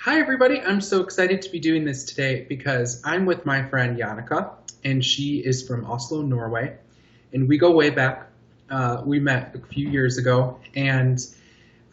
Hi, everybody. I'm so excited to be doing this today because I'm with my friend Jannecke, and she is from Oslo, Norway. And we go way back. We met a few years ago, and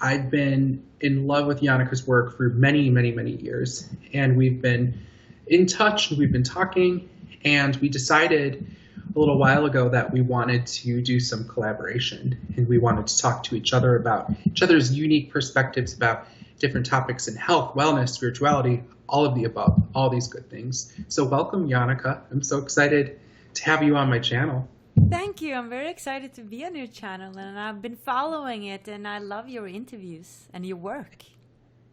I've been in love with Jannecke's work for many, many, many years. And we've been in touch, and we've been talking, and we decided a little while ago that we wanted to do some collaboration, and we wanted to talk to each other about each other's unique perspectives about different topics in health, wellness, spirituality, all of the above, all these good things. So welcome, Jannecke. I'm so excited to have you on my channel. Thank you. I'm very excited to be on your channel and I've been following it and I love your interviews and your work.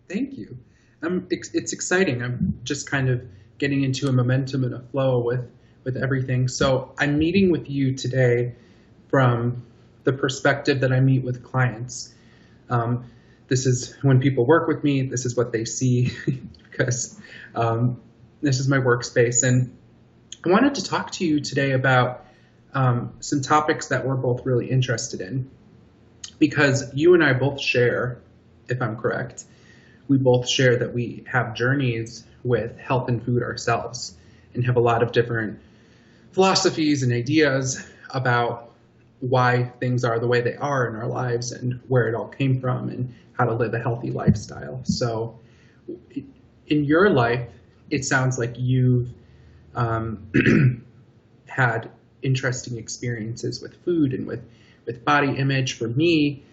Thank you. It's exciting. I'm just kind of getting into a momentum and a flow with everything. So I'm meeting with you today from the perspective that I meet with clients. This is when people work with me, this is what they see because this is my workspace. And I wanted to talk to you today about some topics that we're both really interested in because you and I both share, if I'm correct, we both share that we have journeys with health and food ourselves and have a lot of different philosophies and ideas about why things are the way they are in our lives and where it all came from and how to live a healthy lifestyle. So in your life, it sounds like you've had interesting experiences with food and with body image. For me,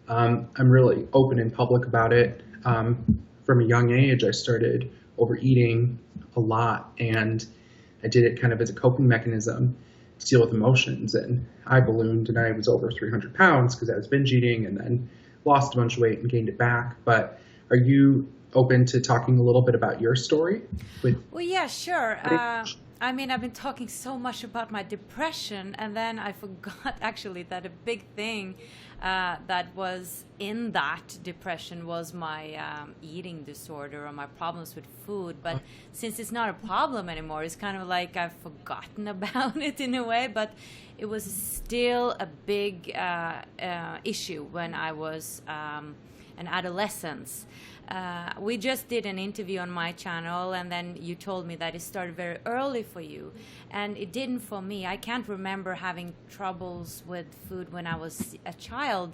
I'm really open and public about it. From a young age, I started overeating a lot, and I did it kind of as a coping mechanism to deal with emotions. And I ballooned, and I was over 300 pounds because I was binge eating, and then lost a bunch of weight and gained it back. But are you open to talking a little bit about your story? Well, yeah, sure. I've been talking so much about my depression, and then I forgot actually that a big thing that was in that depression was my eating disorder or my problems with food. But since it's not a problem anymore, it's kind of like I've forgotten about it in a way. But it was still a big issue when I was an adolescent. We just did an interview on my channel, and then you told me that it started very early for you, and it didn't for me. I can't remember having troubles with food when I was a child.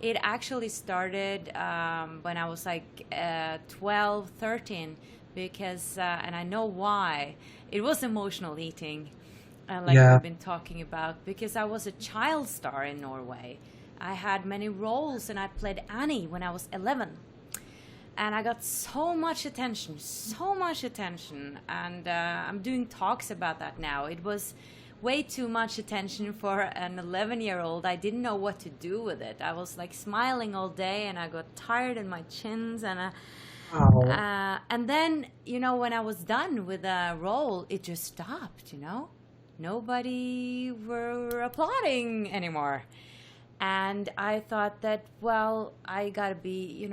It actually started when I was like 12, 13, because, and I know why, it was emotional eating, like Yeah. we've been talking about, because I was a child star in Norway. I had many roles, and I played Annie when I was 11. And I got so much attention, and I'm doing talks about that now. It was way too much attention for an 11-year-old. I didn't know what to do with it. I was like smiling all day, and I got tired in my chins, Wow. and then, when I was done with a role, it just stopped. Nobody were applauding anymore. And I thought that, well, I gotta be,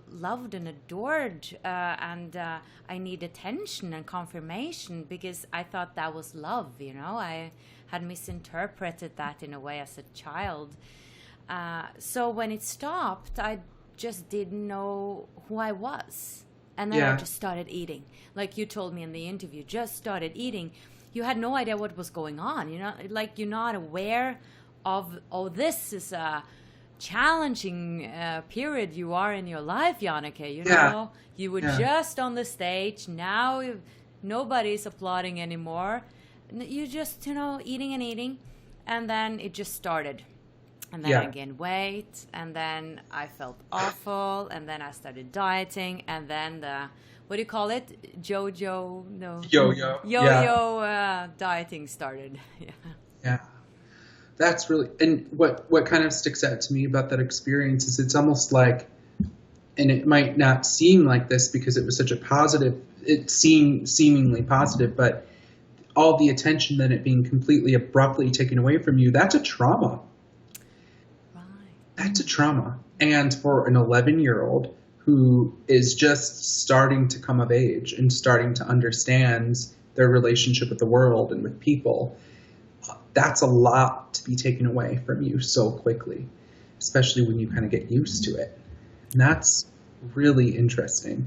loved and adored, and I need attention and confirmation, because I thought that was love. I had misinterpreted that in a way as a child. So when it stopped, I just didn't know who I was, and then I Yeah. just started eating, like you told me in the interview. Just started eating. You had no idea what was going on. Like you're not aware of, oh, this is a challenging period you are in your life, Jannecke. Yeah. You were Yeah. just on the stage. Now nobody's applauding anymore. You just, eating and eating. And then it just started. And then I Yeah. gained weight. And then I felt awful. And then I started dieting. And then what do you call it? Jojo, no. Yo-yo. Yeah. Yo-yo dieting started. Yeah. Yeah. That's really, and what kind of sticks out to me about that experience is it's almost like, and it might not seem like this because it was such a positive, it seemed seemingly positive, but all the attention, then it being completely abruptly taken away from you, that's a trauma. Right. That's a trauma. And for an 11-year-old who is just starting to come of age and starting to understand their relationship with the world and with people, that's a lot to be taken away from you so quickly, especially when you kind of get used to it. And that's really interesting.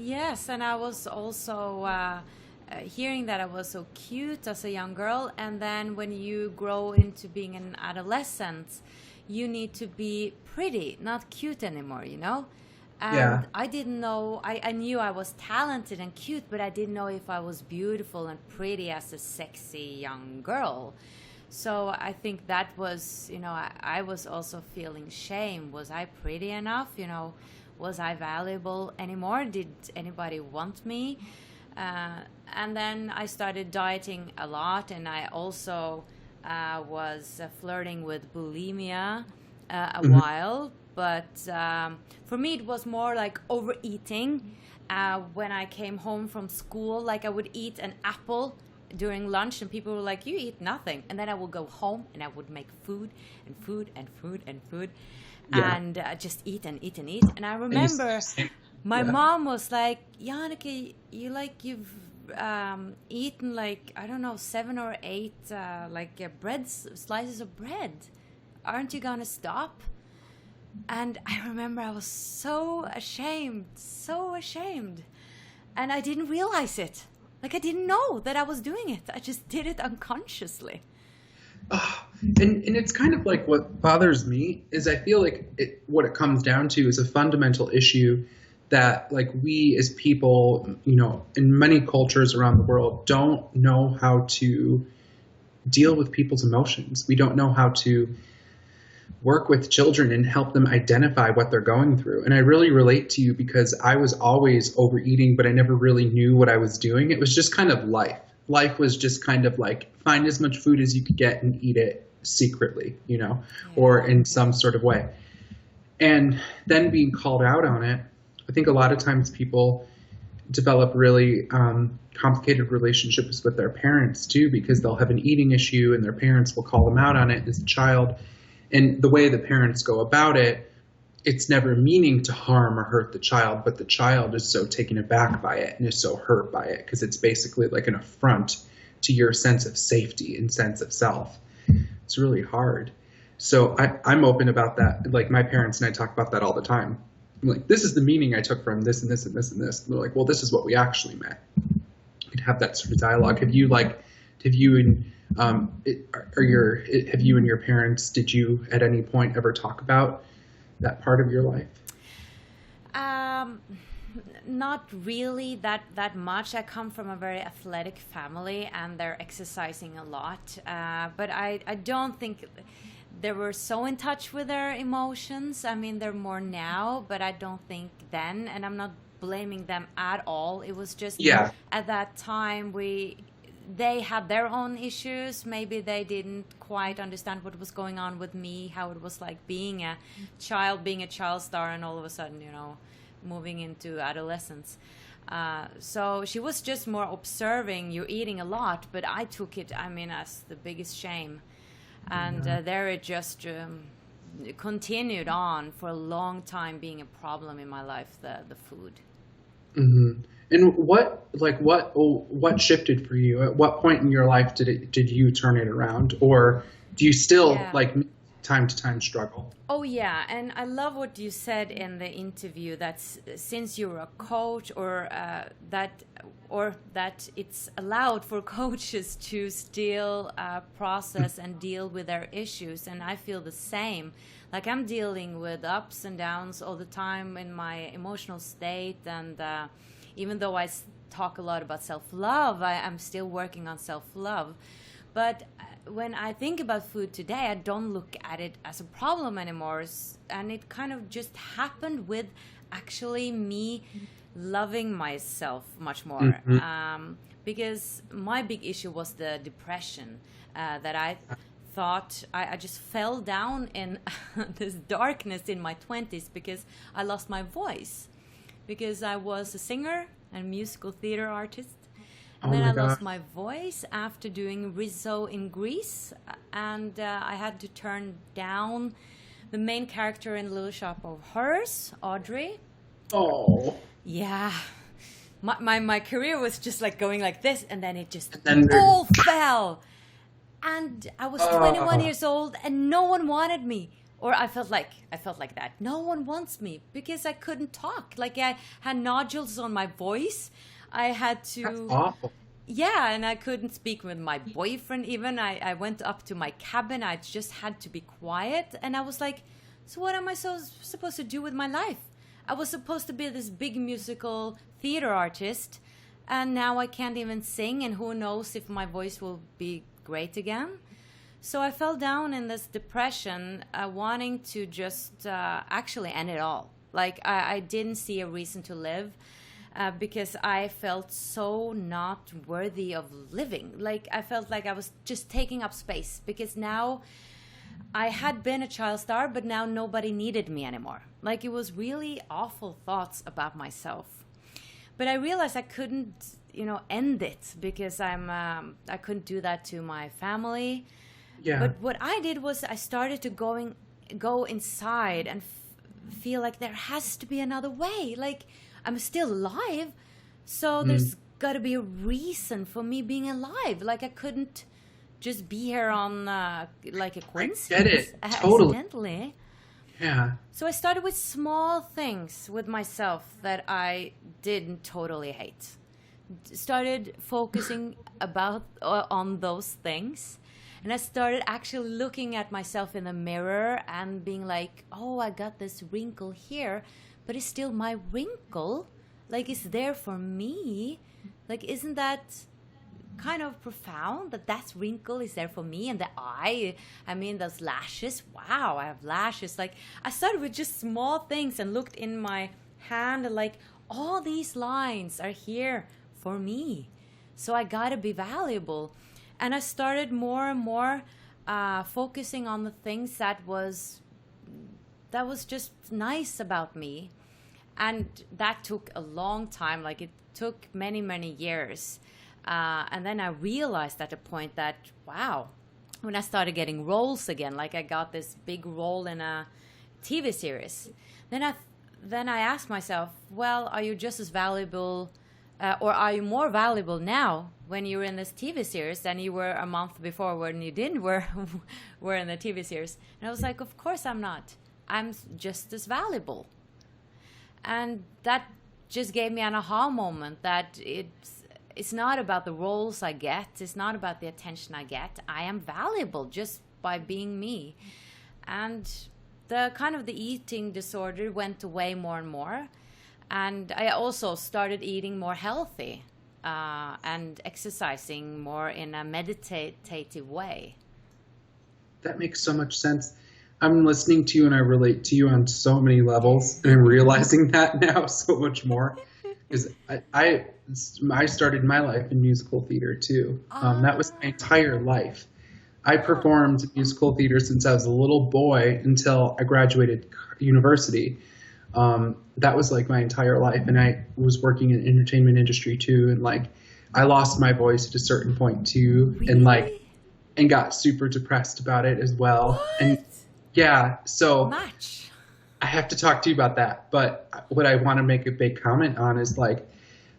Yes, and I was also hearing that I was so cute as a young girl, and then when you grow into being an adolescent, you need to be pretty, not cute anymore, you know? Yeah. And I didn't know, I knew I was talented and cute, but I didn't know if I was beautiful and pretty as a sexy young girl. So I think that was, I was also feeling shame. Was I pretty enough? Was I valuable anymore? Did anybody want me? And then I started dieting a lot, and I also was flirting with bulimia a while. But for me, it was more like overeating. When I came home from school, like I would eat an apple during lunch, and people were like, "You eat nothing." And then I would go home and I would make food and food and food and food, and just eat and eat and eat. And I remember my mom was like, "Jannecke, you've eaten like, I don't know, 7 or 8 slices of bread. Aren't you gonna stop?" And I remember I was so ashamed. And I didn't realize it. Like, I didn't know that I was doing it. I just did it unconsciously. And it's kind of like what bothers me is I feel like what it comes down to is a fundamental issue that, like, we as people, in many cultures around the world don't know how to deal with people's emotions. We don't know how to work with children and help them identify what they're going through. And I really relate to you because I was always overeating, but I never really knew what I was doing. It was just kind of life. Life was just kind of like, find as much food as you could get and eat it secretly, or in some sort of way. And then being called out on it, I think a lot of times people develop really complicated relationships with their parents too, because they'll have an eating issue and their parents will call them out on it as a child. And the way the parents go about it, it's never meaning to harm or hurt the child, but the child is so taken aback by it and is so hurt by it because it's basically like an affront to your sense of safety and sense of self. It's really hard. So I'm open about that. Like, my parents and I talk about that all the time. I'm like, this is the meaning I took from this and this and this and this. And they're like, well, this is what we actually meant. You could have that sort of dialogue. Have you and your parents, did you at any point ever talk about that part of your life? Not really that much. I come from a very athletic family and they're exercising a lot. But I don't think they were so in touch with their emotions. I mean, they're more now, but I don't think then. And I'm not blaming them at all. It was just at that time they had their own issues. Maybe they didn't quite understand what was going on with me, how it was like being a child star, and all of a sudden, moving into adolescence. So she was just more observing, you're eating a lot, but I took it, as the biggest shame. And there it just continued on for a long time being a problem in my life, the food. Mm-hmm. And what shifted for you? At what point in your life did you turn it around, or do you still time to time struggle? Oh yeah, and I love what you said in the interview that since you're a coach, or that it's allowed for coaches to still process and deal with their issues, and I feel the same. Like, I'm dealing with ups and downs all the time in my emotional state, and even though I talk a lot about self-love, I'm still working on self-love. But when I think about food today, I don't look at it as a problem anymore. And it kind of just happened with actually me loving myself much more. Because my big issue was the depression that I thought I just fell down in this darkness in my 20s because I lost my voice. Because I was a singer and musical theater artist. And then I lost my voice after doing Rizzo in Greece. And I had to turn down the main character in Little Shop of Horrors, Audrey. Oh. Yeah. My career was just like going like this, and then it just all fell. And I was 21 years old and no one wanted me. or I felt like that. No one wants me because I couldn't talk. Like I had nodules on my voice. I had That's to, awful. yeah, and I couldn't speak with my boyfriend even. I went up to my cabin. I just had to be quiet. And I was like, so what am I supposed to do with my life? I was supposed to be this big musical theater artist, and now I can't even sing, and who knows if my voice will be great again. So I fell down in this depression, wanting to just actually end it all. Like I didn't see a reason to live, because I felt so not worthy of living. Like I felt like I was just taking up space, because now I had been a child star, but now nobody needed me anymore. Like it was really awful thoughts about myself. But I realized I couldn't, end it, because I couldn't do that to my family. Yeah. But what I did was I started to go inside and feel like there has to be another way. Like I'm still alive, so there's got to be a reason for me being alive. Like I couldn't just be here on like a coincidence. I get it. Totally. Accidentally. Yeah. So I started with small things with myself that I didn't totally hate. Started focusing on those things. And I started actually looking at myself in the mirror and being like, oh, I got this wrinkle here, but it's still my wrinkle. Like, it's there for me. Like, isn't that kind of profound that wrinkle is there for me? And the eye, I mean, those lashes, wow, I have lashes. Like, I started with just small things and looked in my hand and like, all these lines are here for me. So I gotta be valuable. And I started more and more focusing on the things that was just nice about me. And that took a long time. Like it took many, many years. And then I realized at a point that, wow, when I started getting roles again, like I got this big role in a TV series, then I asked myself, well, are you just as valuable, or are you more valuable now when you're in this TV series than you were a month before when you didn't were in the TV series? And I was like, of course I'm not. I'm just as valuable. And that just gave me an aha moment that it's not about the roles I get. It's not about the attention I get. I am valuable just by being me. And the eating disorder went away more and more. And I also started eating more healthy and exercising more in a meditative way. That makes so much sense. I'm listening to you and I relate to you on so many levels, and I'm realizing that now so much more. Because I started my life in musical theater too. That was my entire life. I performed musical theater since I was a little boy until I graduated university. That was like my entire life, and I was working in the entertainment industry too. And like, I lost my voice at a certain point too, Really? and got super depressed about it as well. What? And yeah, so Much. I have to talk to you about that. But what I want to make a big comment on is like,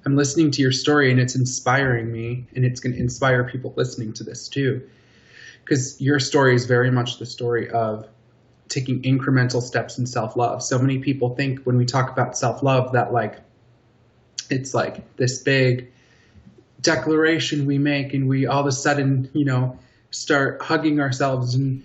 I'm listening to your story and it's inspiring me, and it's going to inspire people listening to this too. Because your story is very much the story of taking incremental steps in self-love. So many people think when we talk about self-love that like, it's like this big declaration we make and we all of a sudden, start hugging ourselves and,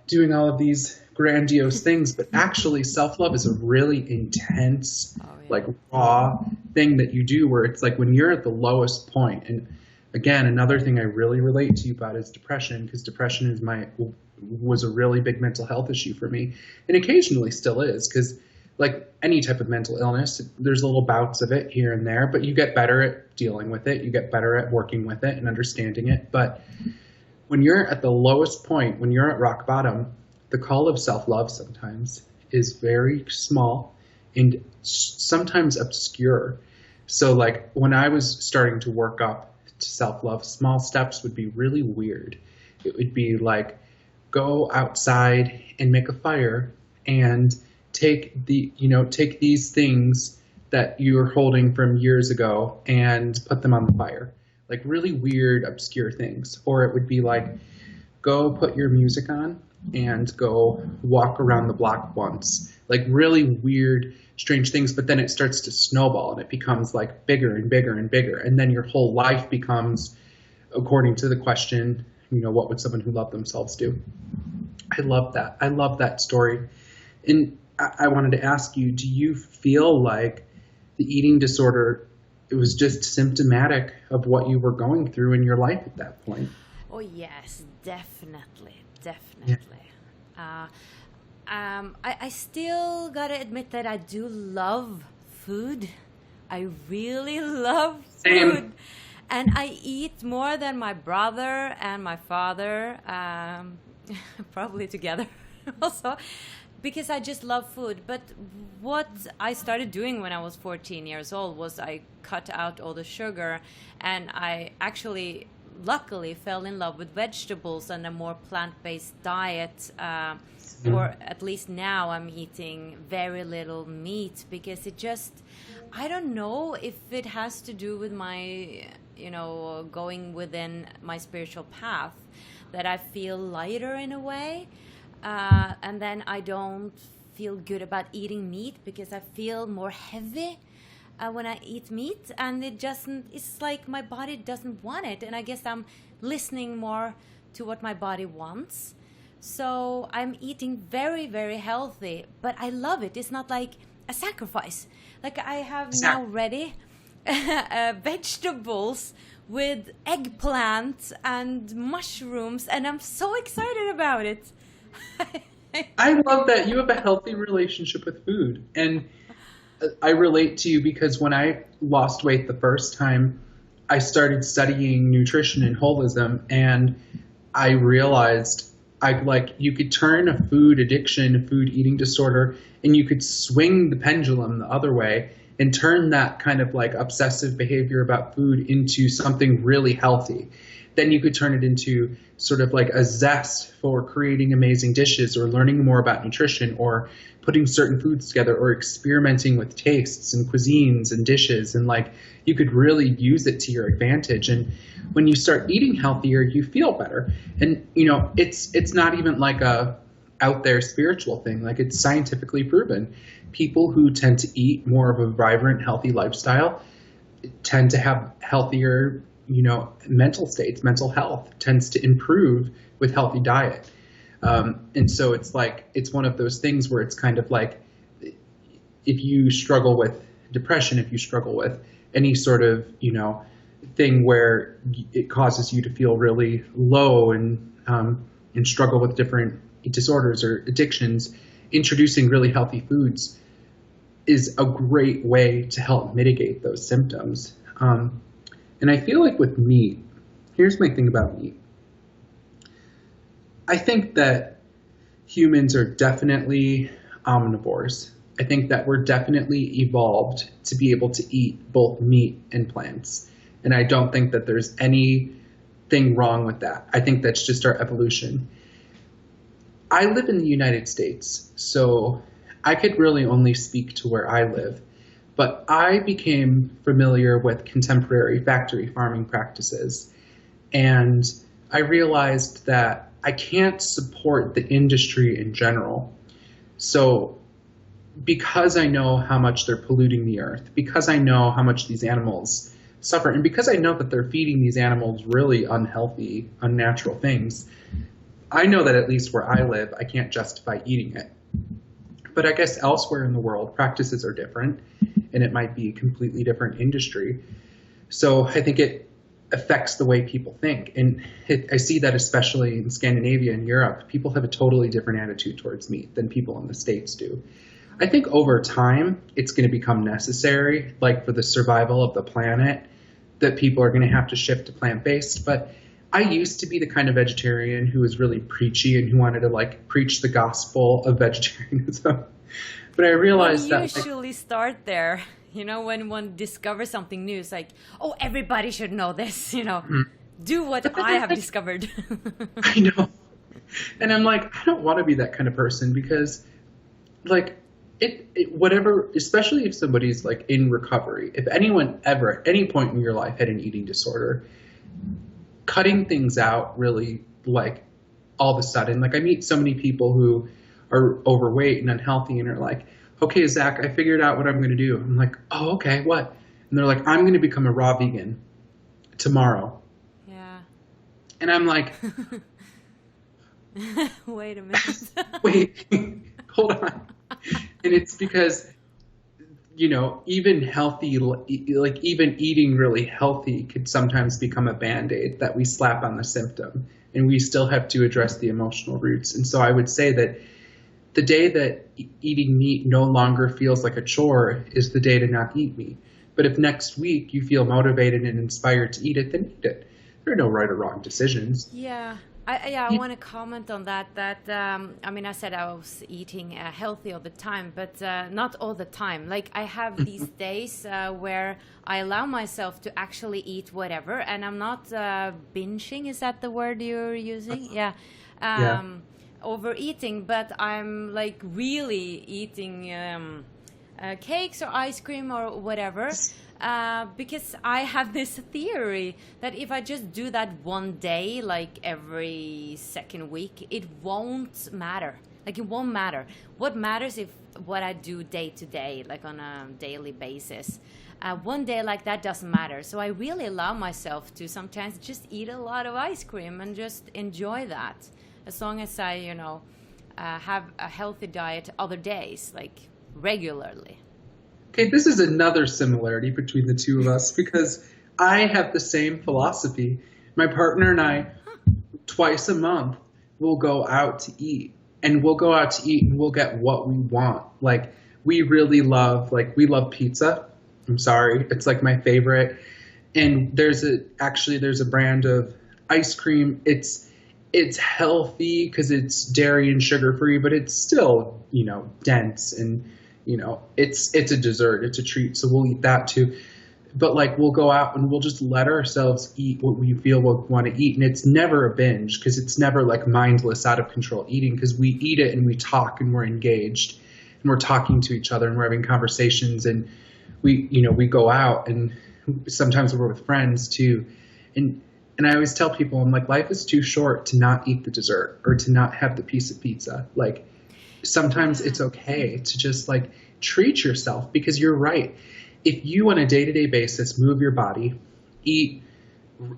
doing all of these grandiose things. But actually self-love is a really intense, like raw thing that you do, where it's like when you're at the lowest point. And again, another thing I really relate to you about is depression, because depression was a really big mental health issue for me, and occasionally still is, because like any type of mental illness, there's little bouts of it here and there, but you get better at dealing with it. You get better at working with it and understanding it. But when you're at the lowest point, when you're at rock bottom, the call of self-love sometimes is very small and sometimes obscure. So like when I was starting to work up to self-love, small steps would be really weird. It would be like, go outside and make a fire and take these things that you're holding from years ago and put them on the fire. Like really weird, obscure things. Or it would be like, go put your music on and go walk around the block once. Like really weird, strange things, but then it starts to snowball and it becomes like bigger and bigger and bigger. And then your whole life becomes, according to the question, what would someone who loved themselves do? I love that. I love that story. And I wanted to ask you, do you feel like the eating disorder, it was just symptomatic of what you were going through in your life at that point? Oh yes, definitely. Yeah. I still gotta admit that I do love food. I really love Same. food. And I eat more than my brother and my father, probably together also, because I just love food. But what I started doing when I was 14 years old was I cut out all the sugar, and I actually, luckily, fell in love with vegetables and a more plant-based diet. Or at least now I'm eating very little meat, because it just, I don't know if it has to do with my, going within my spiritual path, that I feel lighter in a way. And then I don't feel good about eating meat because I feel more heavy when I eat meat, and it's like my body doesn't want it. And I guess I'm listening more to what my body wants. So I'm eating very, very healthy, but I love it. It's not like a sacrifice. Like I have now ready vegetables with eggplant and mushrooms, and I'm so excited about it. I love that you have a healthy relationship with food. And I relate to you because when I lost weight the first time, I started studying nutrition and holism, and I realized you could turn a food addiction, a food eating disorder, and you could swing the pendulum the other way and turn that kind of like obsessive behavior about food into something really healthy. Then you could turn it into sort of like a zest for creating amazing dishes, or learning more about nutrition, or putting certain foods together, or experimenting with tastes and cuisines and dishes. And like you could really use it to your advantage. And when you start eating healthier, you feel better. And it's not even like a out there spiritual thing. Like it's scientifically proven. People who tend to eat more of a vibrant, healthy lifestyle tend to have healthier mental states. Mental health tends to improve with healthy diet. And so it's one of those things where it's kind of like, if you struggle with depression, if you struggle with any sort of, thing where it causes you to feel really low and struggle with different disorders or addictions, introducing really healthy foods is a great way to help mitigate those symptoms. And I feel like with meat, here's my thing about meat. I think that humans are definitely omnivores. I think that we're definitely evolved to be able to eat both meat and plants. And I don't think that there's anything wrong with that. I think that's just our evolution. I live in the United States, so I could really only speak to where I live. But I became familiar with contemporary factory farming practices, and I realized that I can't support the industry in general. So because I know how much they're polluting the earth, because I know how much these animals suffer, and because I know that they're feeding these animals really unhealthy, unnatural things, I know that at least where I live, I can't justify eating it. But I guess elsewhere in the world, practices are different, and it might be a completely different industry. So I think it affects the way people think. And I see that especially in Scandinavia and Europe. People have a totally different attitude towards meat than people in the States do. I think over time, it's going to become necessary, like for the survival of the planet, that people are going to have to shift to plant-based. But I used to be the kind of vegetarian who was really preachy and who wanted to like preach the gospel of vegetarianism. But I realized that usually start there, when one discovers something new, it's like, oh, everybody should know this, do what I have discovered. I know. And I'm like, I don't want to be that kind of person, because like whatever, especially if somebody's like in recovery, if anyone ever at any point in your life had an eating disorder, cutting things out really like all of a sudden. Like I meet so many people who are overweight and unhealthy and are like, okay, Zach, I figured out what I'm going to do. I'm like, oh, okay, what? And they're like, I'm going to become a raw vegan tomorrow. Yeah. And I'm like, wait a minute. wait, hold on. And it's because, even healthy, like even eating really healthy could sometimes become a Band-Aid that we slap on the symptom, and we still have to address the emotional roots. And so I would say that the day that eating meat no longer feels like a chore is the day to not eat meat. But if next week you feel motivated and inspired to eat it, then eat it. There are no right or wrong decisions. Yeah. I want to comment on that. I said I was eating healthy all the time, but not all the time. Like I have these days where I allow myself to actually eat whatever, and I'm not binging. Is that the word you're using? Yeah. Overeating, but I'm like really eating cakes or ice cream or whatever. Because I have this theory that if I just do that one day, like every second week, it won't matter. Like it won't matter. What matters if what I do day to day, like on a daily basis. One day like that doesn't matter. So I really allow myself to sometimes just eat a lot of ice cream and just enjoy that. As long as I, have a healthy diet other days, like regularly. Okay, this is another similarity between the two of us because I have the same philosophy. My partner and I, twice a month, will go out to eat. And we'll go out to eat and we'll get what we want. Like, we really love, we love pizza. I'm sorry. It's like my favorite. And there's a brand of ice cream. It's healthy because it's dairy and sugar free, but it's still, dense and it's a dessert, it's a treat, so we'll eat that too. But we'll go out and we'll just let ourselves eat what we feel we want to eat, and it's never a binge because it's never mindless, out of control eating, because we eat it and we talk and we're engaged and we're talking to each other and we're having conversations, and we go out and sometimes we're with friends too, and I always tell people, I'm like, life is too short to not eat the dessert or to not have the piece of pizza. Sometimes it's okay to just treat yourself, because you're right. If you on a day-to-day basis move your body, eat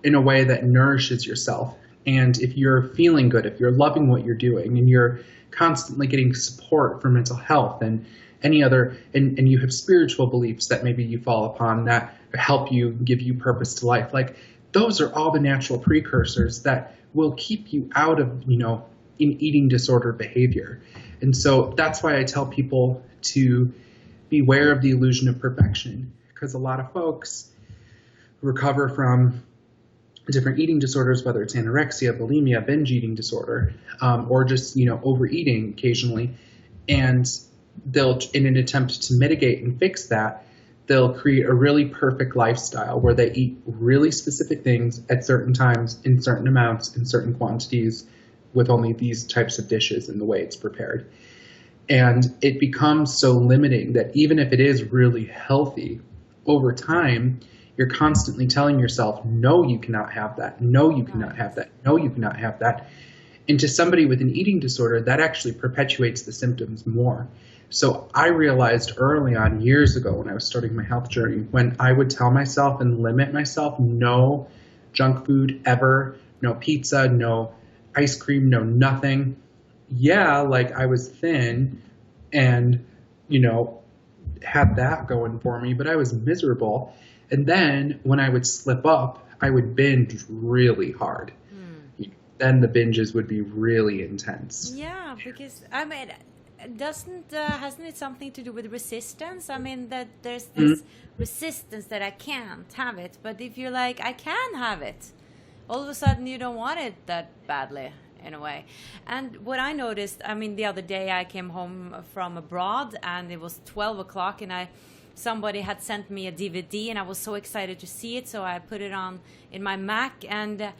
in a way that nourishes yourself, and if you're feeling good, if you're loving what you're doing, and you're constantly getting support for mental health and any other, and you have spiritual beliefs that maybe you fall upon that help you, give you purpose to life, those are all the natural precursors that will keep you out of, in eating disorder behavior. And so that's why I tell people to beware of the illusion of perfection, because a lot of folks recover from different eating disorders, whether it's anorexia, bulimia, binge eating disorder, or just, overeating occasionally. And they'll, in an attempt to mitigate and fix that, they'll create a really perfect lifestyle where they eat really specific things at certain times, in certain amounts, in certain quantities, with only these types of dishes and the way it's prepared. And it becomes so limiting that even if it is really healthy, over time, you're constantly telling yourself, no, you cannot have that. No, you cannot have that. No, you cannot have that. And to somebody with an eating disorder, that actually perpetuates the symptoms more. So I realized early on, years ago, when I was starting my health journey, when I would tell myself and limit myself, no junk food ever, no pizza, no ice cream, no nothing. Yeah, I was thin and, had that going for me, but I was miserable. And then when I would slip up, I would binge really hard. Then the binges would be really intense. Yeah, because, hasn't it something to do with resistance? That there's this resistance that I can't have it. But if you're like, I can have it, all of a sudden you don't want it that badly, in a way. And what I noticed, the other day I came home from abroad and it was 12 o'clock and somebody had sent me a DVD and I was so excited to see it. So I put it on in my Mac and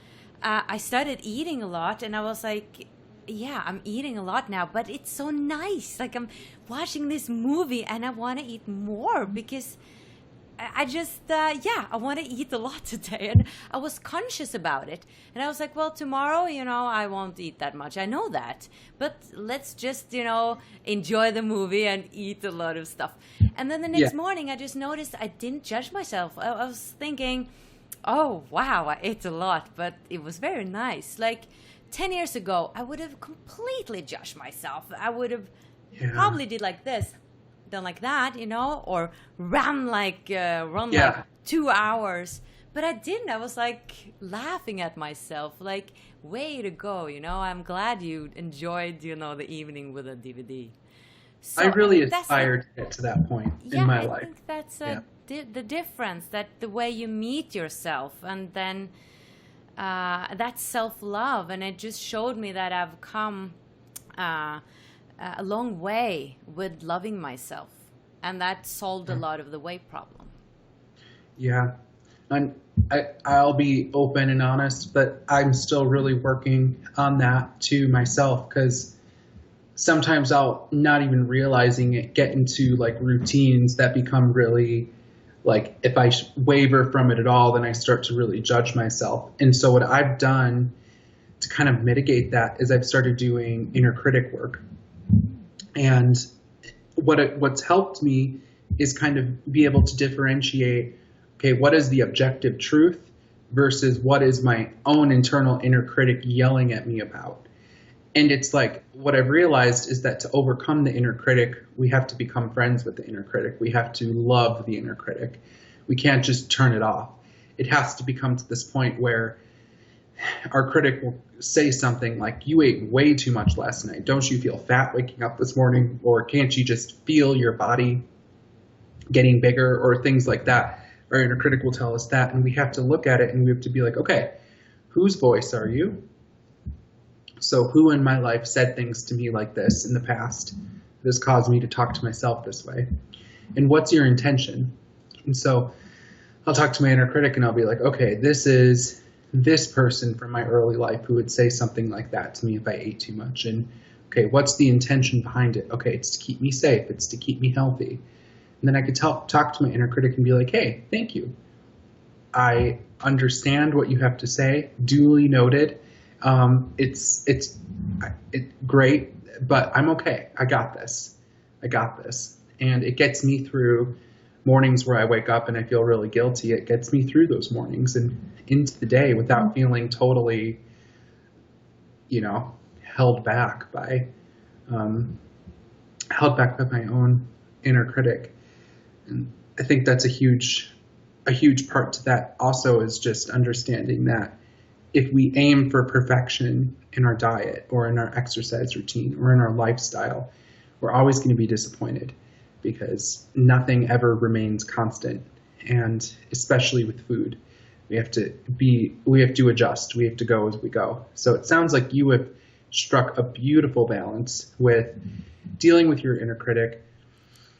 I started eating a lot, and I was like, yeah, I'm eating a lot now, but it's so nice. I'm watching this movie and I want to eat more because I just, I want to eat a lot today. And I was conscious about it. And I was like, well, tomorrow, I won't eat that much. I know that. But let's just, enjoy the movie and eat a lot of stuff. And then the next morning, I just noticed I didn't judge myself. I was thinking, oh, wow, I ate a lot, but it was very nice. Like 10 years ago, I would have completely judged myself. I would have probably did like this. Done like that, or run like 2 hours. But I didn't. I was like laughing at myself, like, way to go, I'm glad you enjoyed, the evening with a DVD. So I really aspire to get to that point in my life. I think that's the difference, that the way you meet yourself, and then that's self-love. And it just showed me that I've come a long way with loving myself, and that solved a lot of the weight problem. Yeah, and I'll be open and honest, but I'm still really working on that to myself, because sometimes I'll, not even realizing it, get into like routines that become really, like, if I waver from it at all, then I start to really judge myself. And so what I've done to kind of mitigate that is I've started doing inner critic work. And what's helped me is kind of be able to differentiate, okay, what is the objective truth versus what is my own internal inner critic yelling at me about. And it's like, what I've realized is that to overcome the inner critic, we have to become friends with the inner critic. We have to love the inner critic. We can't just turn it off. It has to become to this point where our critic will say something like, you ate way too much last night. Don't you feel fat waking up this morning? Or can't you just feel your body getting bigger? Or things like that. Our inner critic will tell us that, and we have to look at it and we have to be like, okay, whose voice are you? So who in my life said things to me like this in the past? This caused me to talk to myself this way. And what's your intention? And so I'll talk to my inner critic and I'll be like, okay, this is this person from my early life who would say something like that to me if I ate too much. And okay, what's the intention behind it? Okay, it's to keep me safe. It's to keep me healthy. And then I could talk to my inner critic and be like, hey, thank you. I understand what you have to say. Duly noted. It's great, but I'm okay. I got this. And it gets me through mornings where I wake up and I feel really guilty. It gets me through those mornings and into the day without feeling totally, held back by my own inner critic. And I think that's a huge part to that also, is just understanding that if we aim for perfection in our diet or in our exercise routine or in our lifestyle, we're always going to be disappointed, because nothing ever remains constant. And especially with food, we have to adjust. We have to go as we go. So it sounds like you have struck a beautiful balance with dealing with your inner critic.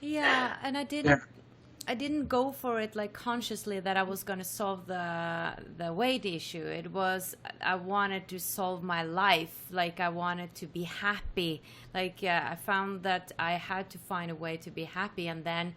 Yeah, and I didn't go for it like consciously that I was going to solve the weight issue. It was, I wanted to solve my life. Like, I wanted to be happy. Like, I found that I had to find a way to be happy. And then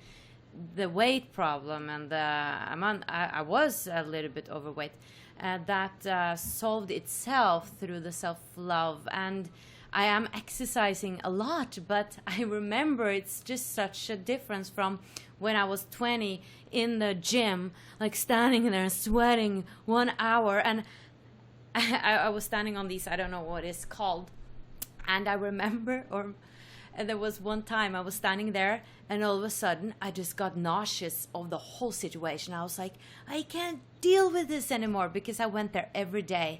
the weight problem and I was a little bit overweight. That solved itself through the self-love. And I am exercising a lot, but I remember it's just such a difference from when I was 20 in the gym, like standing there sweating 1 hour. And I was standing on these, I don't know what it's called. And I remember, there was one time I was standing there and all of a sudden I just got nauseous of the whole situation. I was like, I can't deal with this anymore, because I went there every day.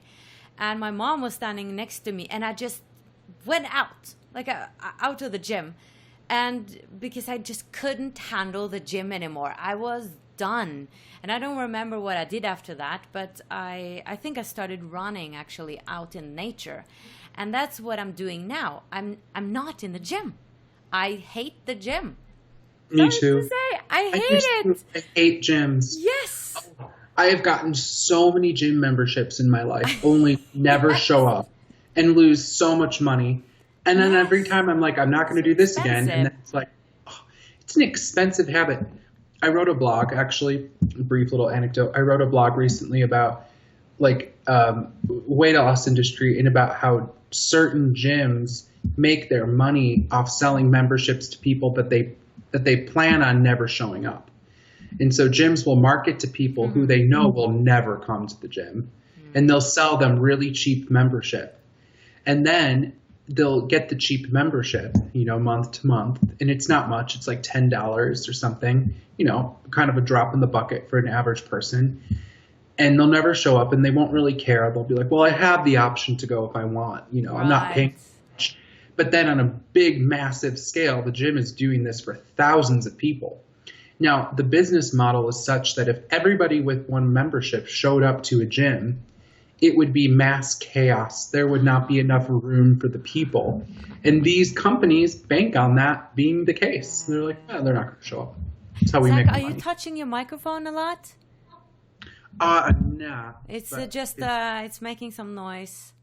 And my mom was standing next to me and I just went out, like out of the gym. And because I just couldn't handle the gym anymore. I was done. And I don't remember what I did after that, but I think I started running actually out in nature. And that's what I'm doing now. I'm not in the gym. I hate the gym. Me too. To say, I hate it. I hate gyms. Yes. I have gotten so many gym memberships in my life, only never show up and lose so much money. And then every time I'm like, I'm not going to do this again. And then it's like, oh, it's an expensive habit. I wrote a blog, actually, a brief little anecdote. I wrote a blog recently about like weight loss industry and about how certain gyms make their money off selling memberships to people that they plan on never showing up. And so gyms will market to people who they know will never come to the gym, and they'll sell them really cheap membership. And then they'll get the cheap membership, month to month. And it's not much. It's like $10 or something, kind of a drop in the bucket for an average person. And they'll never show up and they won't really care. They'll be like, well, I have the option to go if I want, I'm not paying much. But then on a big, massive scale, the gym is doing this for thousands of people. Now, the business model is such that if everybody with one membership showed up to a gym, it would be mass chaos. There would not be enough room for the people. And these companies bank on that being the case. They're like, they're not going to show up. That's how we Zach, make money. are you touching your microphone a lot? Nah. It's it's making some noise.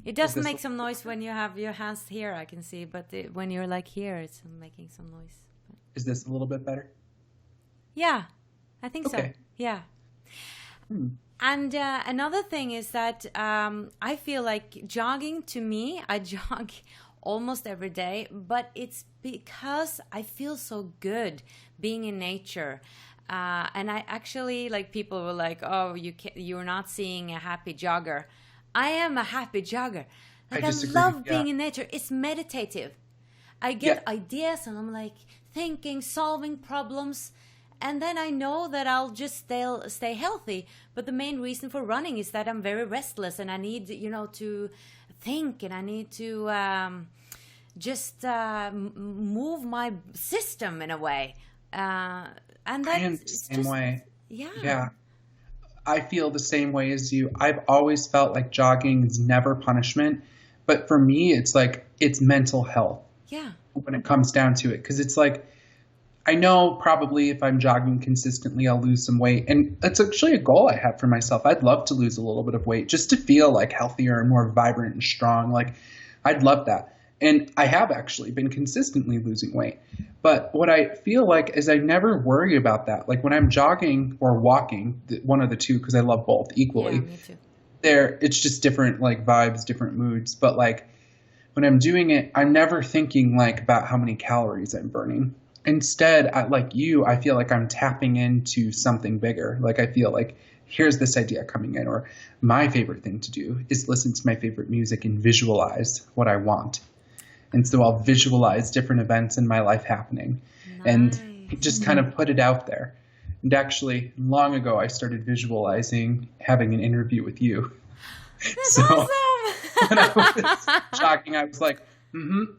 It doesn't make some noise when you have your hands here, I can see. But when you're like here, it's making some noise. Is this a little bit better? Yeah, I think so. Yeah. And another thing is that I feel like jogging, to me, I jog almost every day, but it's because I feel so good being in nature. And I actually, like, people were like, oh, you're not seeing a happy jogger. I am a happy jogger. Like, I love being in nature. It's meditative. I get ideas and I'm like thinking, solving problems. And then I know that I'll just stay healthy. But the main reason for running is that I'm very restless and I need, to think and I need to just move my system in a way. And I am the same way. Yeah. I feel the same way as you. I've always felt like jogging is never punishment. But for me, it's like it's mental health. Yeah. When it comes down to it. Because it's like, I know probably if I'm jogging consistently, I'll lose some weight. And it's actually a goal I have for myself. I'd love to lose a little bit of weight just to feel like healthier and more vibrant and strong. Like, I'd love that. And I have actually been consistently losing weight. But what I feel like is I never worry about that. Like when I'm jogging or walking, one of the two, because I love both equally. Yeah, me too. It's just different like vibes, different moods. But like when I'm doing it, I'm never thinking like about how many calories I'm burning. Instead, I feel like I'm tapping into something bigger. Like I feel like here's this idea coming in, or my favorite thing to do is listen to my favorite music and visualize what I want. And so I'll visualize different events in my life happening and just kind of put it out there. And actually, long ago, I started visualizing having an interview with you. That's awesome. When I was jogging, I was like,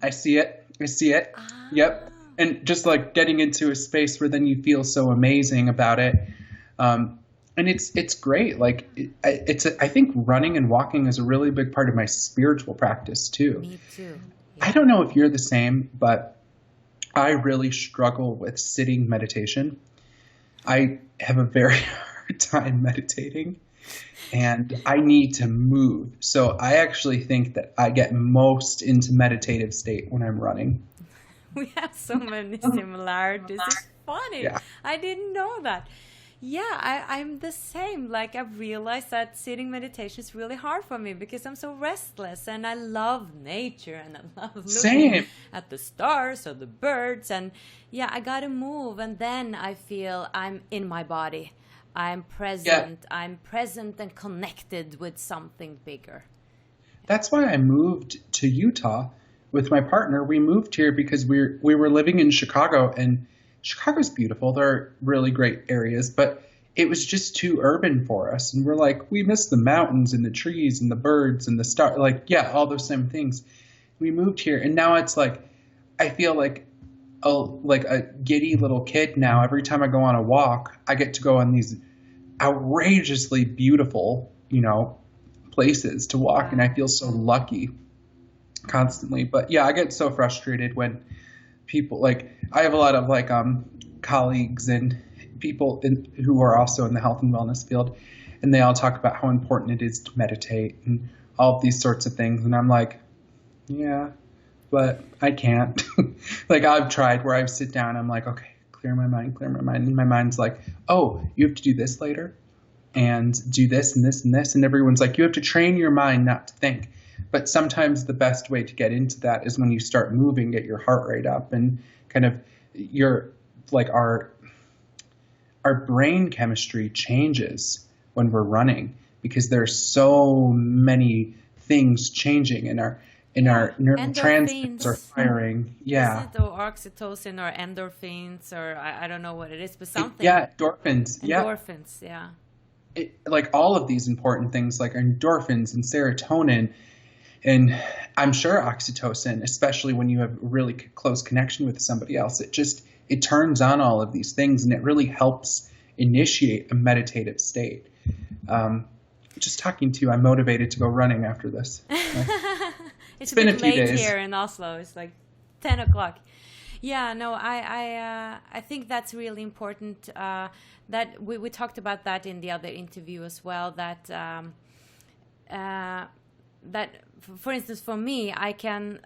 I see it. Yep. And just like getting into a space where then you feel so amazing about it. And it's great. Like I think running and walking is a really big part of my spiritual practice too. Me too. I don't know if you're the same, but I really struggle with sitting meditation. I have a very hard time meditating and I need to move. So I actually think that I get most into meditative state when I'm running. We have so many similarities. It's funny. Yeah. I didn't know that. Yeah, I'm the same. Like, I've realized that sitting meditation is really hard for me because I'm so restless and I love nature and I love looking at the stars or the birds. And yeah, I got to move. And then I feel I'm in my body. I'm present. Yeah. I'm present and connected with something bigger. That's why I moved to Utah with my partner. We moved here because we were living in Chicago, and Chicago's beautiful. There are really great areas, but it was just too urban for us. And we're like, we miss the mountains and the trees and the birds and the stars. Like, yeah, all those same things. We moved here, and now it's like, I feel like a giddy little kid now. Every time I go on a walk, I get to go on these outrageously beautiful, places to walk, and I feel so lucky constantly. But yeah, I get so frustrated when people I have a lot of colleagues and people who are also in the health and wellness field, and they all talk about how important it is to meditate and all of these sorts of things. And I'm like, yeah, but I can't. I've tried where I sit down, I'm like, okay, clear my mind, clear my mind. And my mind's like, oh, you have to do this later and do this and this and this. And everyone's like, you have to train your mind not to think. But sometimes the best way to get into that is when you start moving, get your heart rate up, and kind of our brain chemistry changes when we're running, because there's so many things changing in our neurotransmitters are firing. Yeah. Is it or oxytocin or endorphins or I don't know what it is, but something. Yeah, endorphins. Endorphins, yeah. Like all of these important things like endorphins and serotonin, and I'm sure oxytocin, especially when you have a really close connection with somebody else, it turns on all of these things, and it really helps initiate a meditative state. Just talking to you, I'm motivated to go running after this. It's been a bit a few late days here in Oslo. It's like 10 o'clock. Yeah, no, I think that's really important. That we talked about that in the other interview as well. That for instance, for me, I can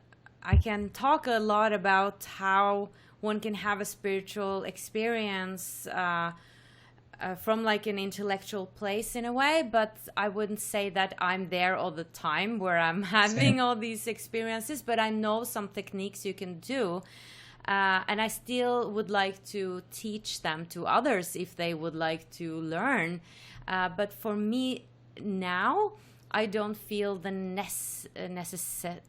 talk a lot about how one can have a spiritual experience from like an intellectual place in a way, but I wouldn't say that I'm there all the time where I'm having all these experiences, but I know some techniques you can do. And I still would like to teach them to others if they would like to learn. But for me now, I don't feel the necessity.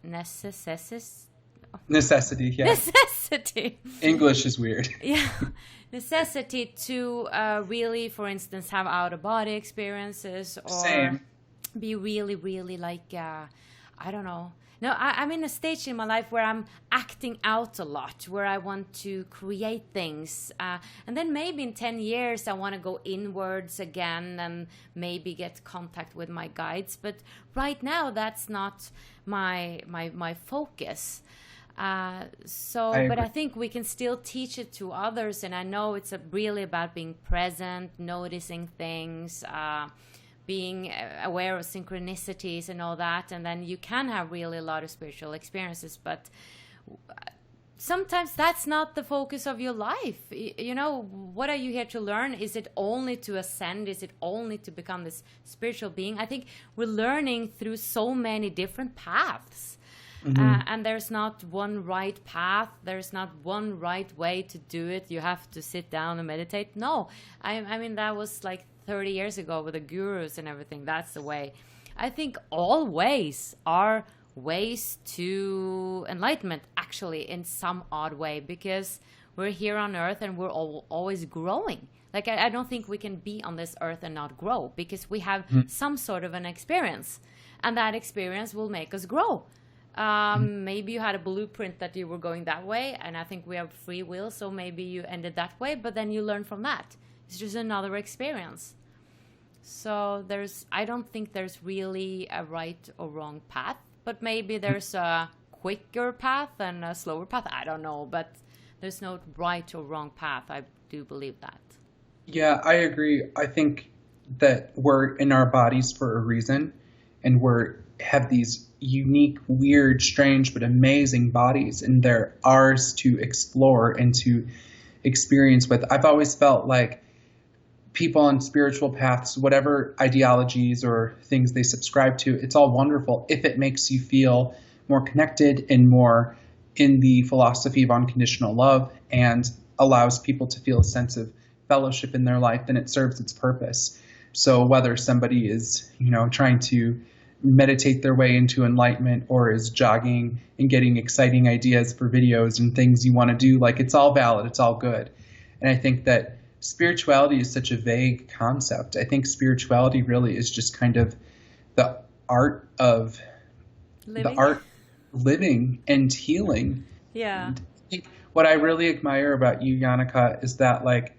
Yeah. Necessity. English is weird. Yeah. Necessity to really, for instance, have out-of-body experiences or be really, really like, I don't know. No, I'm in a stage in my life where I'm acting out a lot, where I want to create things. And then maybe in 10 years, I want to go inwards again and maybe get contact with my guides. But right now, that's not my focus. But I think we can still teach it to others. And I know it's really about being present, noticing things, being aware of synchronicities and all that, and then you can have really a lot of spiritual experiences, but sometimes that's not the focus of your life. You know, what are you here to learn? Is it only to ascend? Is it only to become this spiritual being? I think we're learning through so many different paths. Mm-hmm. And there's not one right path. There's not one right way to do it. You have to sit down and meditate. No, I mean, that was like 30 years ago with the gurus and everything. That's the way. I think all ways are ways to enlightenment, actually, in some odd way, because we're here on earth and we're always growing. Like, I don't think we can be on this earth and not grow, because we have some sort of an experience, and that experience will make us grow. Maybe you had a blueprint that you were going that way, and I think we have free will, so maybe you ended that way, but then you learn from that. It's just another experience. So I don't think there's really a right or wrong path, but maybe there's a quicker path and a slower path. I don't know, but there's no right or wrong path. I do believe that. Yeah, I agree. I think that we're in our bodies for a reason, and have these unique, weird, strange, but amazing bodies, and they're ours to explore and to experience with. I've always felt like people on spiritual paths, whatever ideologies or things they subscribe to, it's all wonderful if it makes you feel more connected and more in the philosophy of unconditional love and allows people to feel a sense of fellowship in their life, then it serves its purpose. So whether somebody is, trying to meditate their way into enlightenment or is jogging and getting exciting ideas for videos and things you want to do, like, it's all valid, it's all good. And I think that spirituality is such a vague concept. I think spirituality really is just kind of the art of living and healing. Yeah. And I think what I really admire about you, Jannecke, is that, like,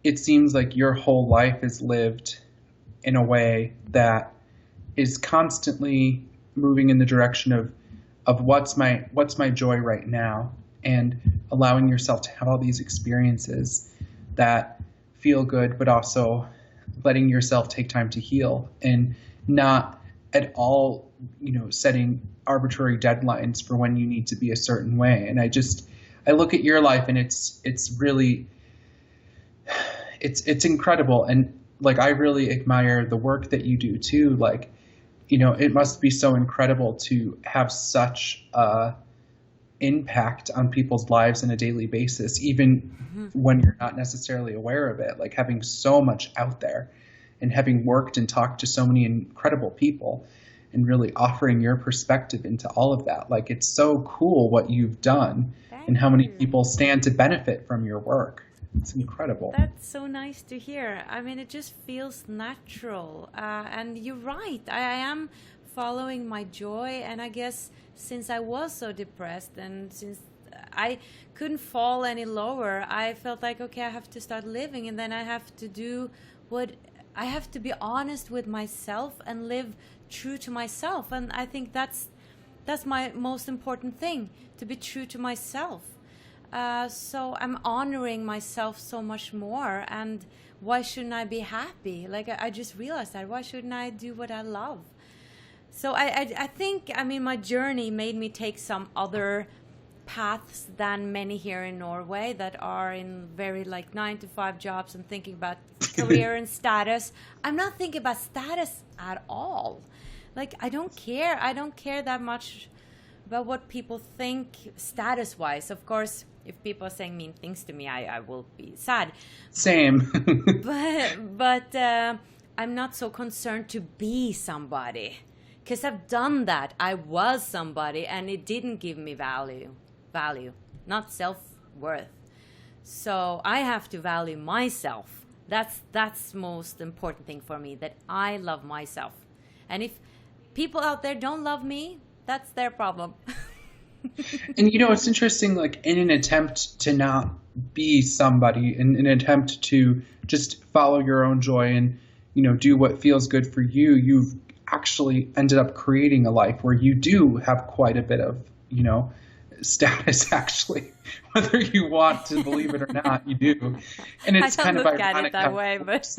it seems like your whole life is lived in a way that is constantly moving in the direction of what's my joy right now, and allowing yourself to have all these experiences that feel good, but also letting yourself take time to heal, and not at all, setting arbitrary deadlines for when you need to be a certain way. And I look at your life, and it's really it's incredible. And like, I really admire the work that you do too. Like, you know, it must be so incredible to have such a impact on people's lives on a daily basis, even when you're not necessarily aware of it. Like, having so much out there and having worked and talked to so many incredible people and really offering your perspective into all of that. Like, it's so cool what you've done and how many people stand to benefit from your work. It's incredible. That's so nice to hear. I mean, it just feels natural. And you're right. I am following my joy. And I guess since I was so depressed and since I couldn't fall any lower, I felt like, okay, I have to start living. And then I have to do what I have to be honest with myself and live true to myself. And I think that's my most important thing, to be true to myself. So I'm honoring myself so much more. And why shouldn't I be happy? Like, I just realized that. Why shouldn't I do what I love? So I think, I mean, my journey made me take some other paths than many here in Norway that are in very like 9-to-5 jobs and thinking about career and status. I'm not thinking about status at all. Like, I don't care. I don't care that much about what people think status-wise. Of course, if people are saying mean things to me, I will be sad. Same. but I'm not so concerned to be somebody, because I've done that. I was somebody, and it didn't give me value, not self-worth. So I have to value myself. That's most important thing for me, that I love myself. And if people out there don't love me, that's their problem. And, you know, it's interesting, like, in an attempt to not be somebody, in an attempt to just follow your own joy and, you know, do what feels good for you, you've actually ended up creating a life where you do have quite a bit of, you know, status, actually, whether you want to believe it or not, you do. And it's kind of ironic. I don't look at it that way, but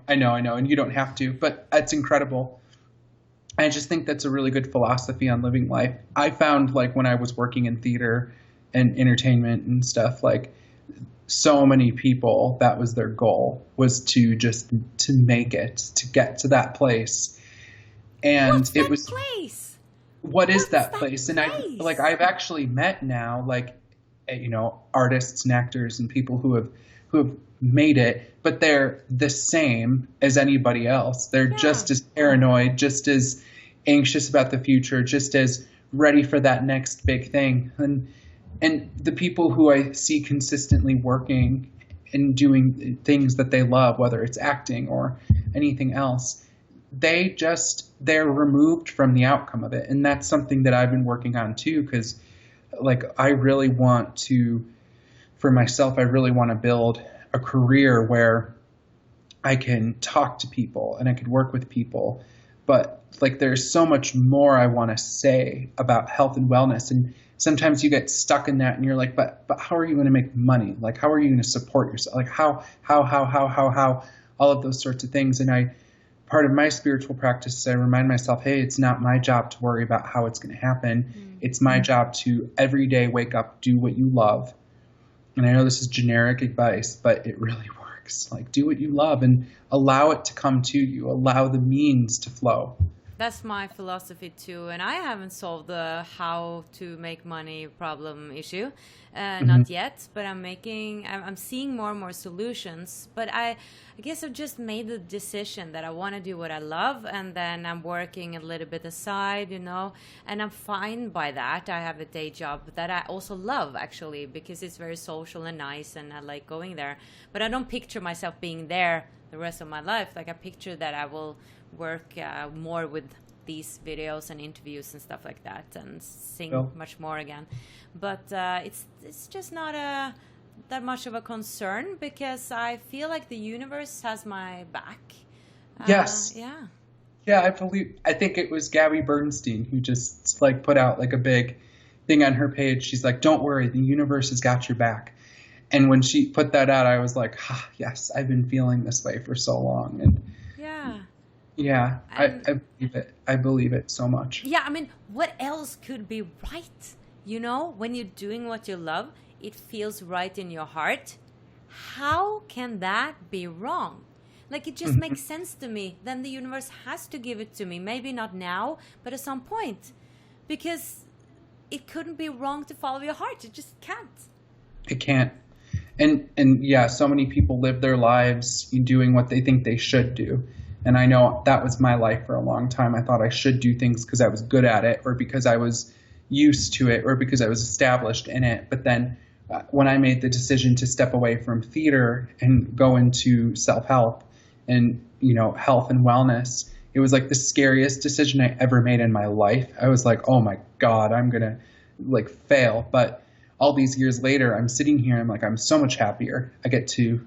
I know, and you don't have to, but it's incredible. I just think that's a really good philosophy on living life. I found, like, when I was working in theater and entertainment and stuff, like, so many people, that was their goal, was to make it, to get to that place. And What's it that was place? What is that place? And I've actually met now, like, you know, artists and actors and people who have made it, but they're the same as anybody else. They're just as paranoid, just as anxious about the future, just as ready for that next big thing. And the people who I see consistently working and doing things that they love, whether it's acting or anything else, they're removed from the outcome of it. And that's something that I've been working on too, because, like, I really want to build a career where I can talk to people and I can work with people. But, like, there's so much more I want to say about health and wellness. And sometimes you get stuck in that and you're like, but how are you going to make money? Like, how are you going to support yourself? Like, how, all of those sorts of things. And part of my spiritual practice is I remind myself, hey, it's not my job to worry about how it's going to happen. Mm-hmm. It's my job to every day wake up, do what you love. And I know this is generic advice, but it really works. Like, do what you love and allow it to come to you. Allow the means to flow. That's my philosophy too. And I haven't solved the how to make money problem issue. Not yet, but I'm seeing more and more solutions. But I guess I've just made the decision that I want to do what I love, and then I'm working a little bit aside, you know, and I'm fine by that. I have a day job that I also love, actually, because it's very social and nice, and I like going there. But I don't picture myself being there the rest of my life. Like, I picture that I will work more with these videos and interviews and stuff like that, and sing much more again. But it's just not that much of a concern, because I feel like the universe has my back. Yes. Yeah. Yeah, I think it was Gabby Bernstein who just, like, put out, like, a big thing on her page. She's like, don't worry, the universe has got your back. And when she put that out, I was like, yes, I've been feeling this way for so long. And yeah, I believe it. I believe it so much. Yeah, I mean, what else could be right? You know, when you're doing what you love, it feels right in your heart. how can that be wrong? Like, it just makes sense to me. Then the universe has to give it to me. Maybe not now, but at some point. Because it couldn't be wrong to follow your heart. It just can't. It can't. And yeah, so many people live their lives doing what they think they should do. And I know that was my life for a long time. I thought I should do things because I was good at it, or because I was used to it, or because I was established in it. But then when I made the decision to step away from theater and go into self-help and, health and wellness, it was like the scariest decision I ever made in my life. I was like, oh my God, I'm going to fail. But all these years later, I'm sitting here, I'm so much happier. I get to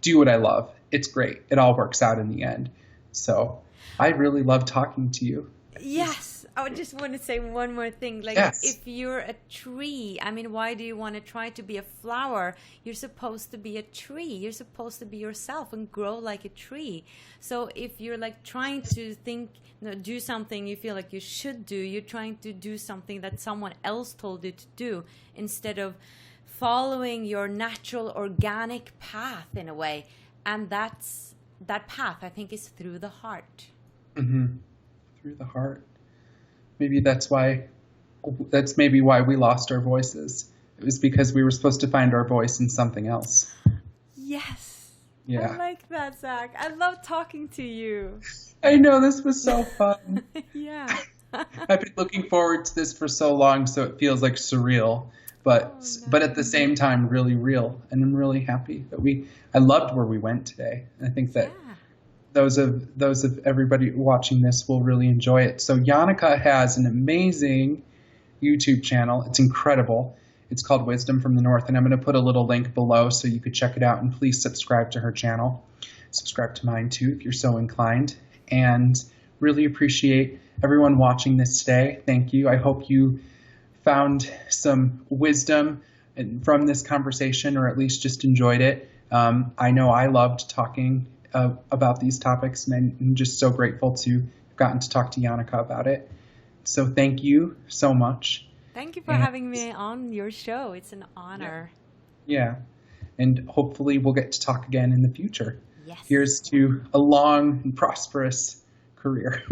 do what I love. It's great. It all works out in the end. So I really love talking to you. Yes. I just want to say one more thing. Yes. If you're a tree, why do you want to try to be a flower? You're supposed to be a tree. You're supposed to be yourself and grow like a tree. So if you're trying to do something you feel like you should do, you're trying to do something that someone else told you to do instead of following your natural organic path in a way. And that path, I think, is through the heart. Mm-hmm. Through the heart. Maybe that's maybe why we lost our voices. It was because we were supposed to find our voice in something else. Yes. Yeah. I like that, Zach. I love talking to you. I know, this was so fun. Yeah. I've been looking forward to this for so long, so it feels surreal, but at the same time really real. And I'm really happy that I loved where we went today. I think that those of everybody watching this will really enjoy it. So Jannecke has an amazing YouTube channel. It's incredible. It's called Wisdom from the North, and I'm going to put a little link below so you could check it out, and please subscribe to her channel. Subscribe to mine too if you're so inclined, and really appreciate everyone watching this today. Thank you. I hope you found some wisdom from this conversation, or at least just enjoyed it. I know I loved talking about these topics, and I'm just so grateful to have gotten to talk to Jannecke about it. So thank you so much. Thank you for having me on your show. It's an honor. Yeah. And hopefully we'll get to talk again in the future. Yes. Here's to a long and prosperous career.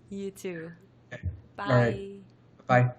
You too. Okay. Bye. All right. Bye.